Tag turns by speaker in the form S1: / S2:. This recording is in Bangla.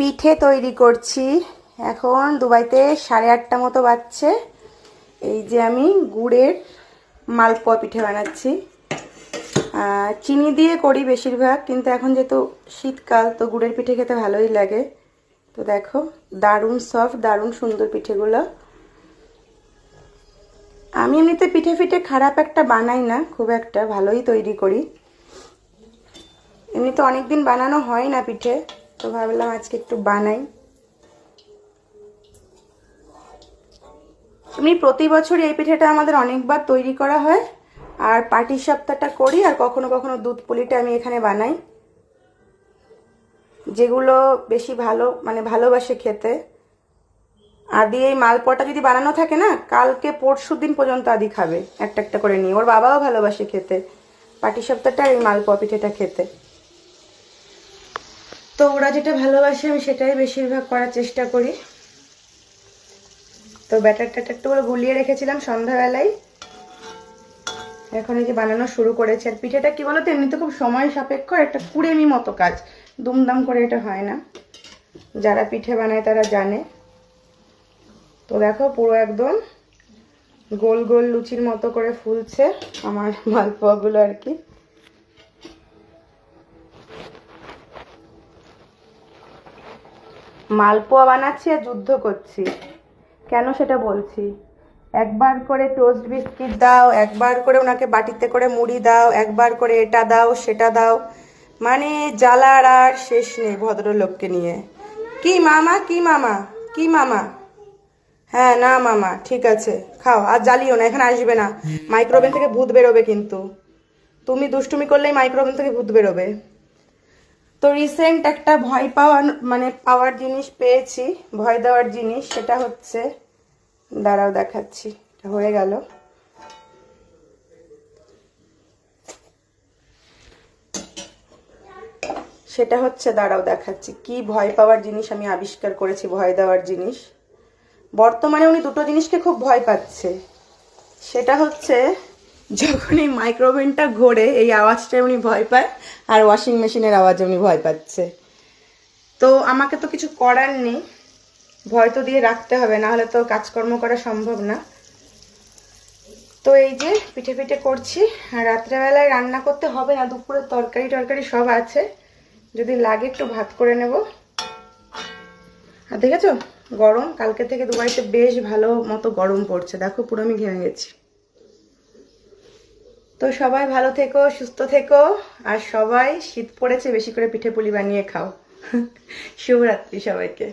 S1: পিঠে তৈরি করছি। এখন দুবাইতে 8:30 মতো বাজছে। এই যে আমি গুড়ের মালপোয়া পিঠে বানাচ্ছি। চিনি দিয়ে করি বেশিরভাগ, কিন্তু এখন যেহেতু শীতকাল তো গুড়ের পিঠে খেতে ভালোই লাগে। তো দেখো দারুণ সফট, দারুণ সুন্দর পিঠেগুলো। আমি এমনিতে পিঠে খারাপ একটা বানাই না, খুব একটা ভালোই তৈরি করি। এমনিতে অনেকদিন বানানো হয় না পিঠে, তো ভাবলাম আজকে একটু বানাই। এমনি প্রতি বছরই এই পিঠেটা আমাদের অনেকবার তৈরি করা হয়। আর পাটিসাপটাটা করি, আর কখনো কখনো দুধ পুলিটা আমি এখানে বানাই, যেগুলো বেশি ভালোবাসে খেতে। আদি এই মালপোয়াটা যদি বানানো থাকে না, কালকে পরশু দিন পর্যন্ত আদি খাবে একটা একটা করে নিয়ে। ওর বাবাও ভালোবাসে খেতে পাটিসাপটাটা আর এই মালপোয়া পিঠেটা খেতে। তো ওরা যেটা ভালোবাসে আমি সেটাই বেশিরভাগ করার চেষ্টা করি। তো ব্যাটারটা একটু করে গুলিয়ে রেখেছিলাম সন্ধ্যাবেলায়, এখন এই যে বানানো শুরু করেছে। আর পিঠেটা কি বলতো, এমনিতে খুব সময় সাপেক্ষ, একটা কুড়েমি মতো কাজ, দুমদাম করে এটা হয় না। যারা পিঠে বানায় তারা জানে। তো দেখো পুরো একদম গোল গোল লুচির মতো করে ফুলছে আমার মালপোয়াগুলো আর কি। মালপোয়া বানাচ্ছি আর যুদ্ধ করছি, কেন সেটা বলছি। একবার করে টোস্ট বিস্কিট দাও, একবার করে ওনাকে বাটিতে করে মুড়ি দাও, একবার করে এটা দাও সেটা দাও, মানে জ্বালার আর শেষ নেই ভদ্রলোককে নিয়ে। কি মামা, কি মামা, কি মামা? হ্যাঁ না মামা, ঠিক আছে খাও, আর জ্বালিও না, এখানে আসবে না। মাইক্রোওভেন থেকে ভূত বেরোবে কিন্তু, তুমি দুষ্টুমি করলেই মাইক্রোওভেন থেকে ভূত বেরোবে। তো রিসেন্ট একটা ভয় পাওয়ার জিনিস পেয়েছি, ভয় দেওয়ার জিনিস। সেটা হচ্ছে, দাঁড়াও দেখাচ্ছি, এটা হয়ে গেল। সেটা হচ্ছে, দাঁড়াও দেখাচ্ছি কি ভয় পাওয়ার জিনিস আমি আবিষ্কার করেছি, ভয় দেওয়ার জিনিস। বর্তমানে উনি দুটো জিনিসকে খুব ভয় পাচ্ছে। সেটা হচ্ছে, যখন এই মাইক্রোওভেনটা ঘোরে এই আওয়াজটা উনি ভয় পায়, আর ওয়াশিং মেশিনের আওয়াজে উনি ভয় পাচ্ছে। তো আমাকে তো কিছু করার নেই, ভয় তো দিয়ে রাখতে হবে, না হলে তো কাজকর্ম করা সম্ভব না। তো এই যে পিঠে পিঠে করছি। আর রাত্রেবেলায় রান্না করতে হবে না, দুপুরের তরকারি সব আছে, যদি লাগে একটু ভাত করে নেব। আর দেখেছো গরম, কালকে থেকে দুবাইতে বেশ ভালো মতো গরম পড়ছে, দেখো পুরো আমি ঘেমে গেছি। তো সবাই ভালো থেকো, সুস্থ থেকো, আর সবাই শীত পড়েছে বেশি করে পিঠে পুলি বানিয়ে খাও। শুভরাত্রি সবাইকে।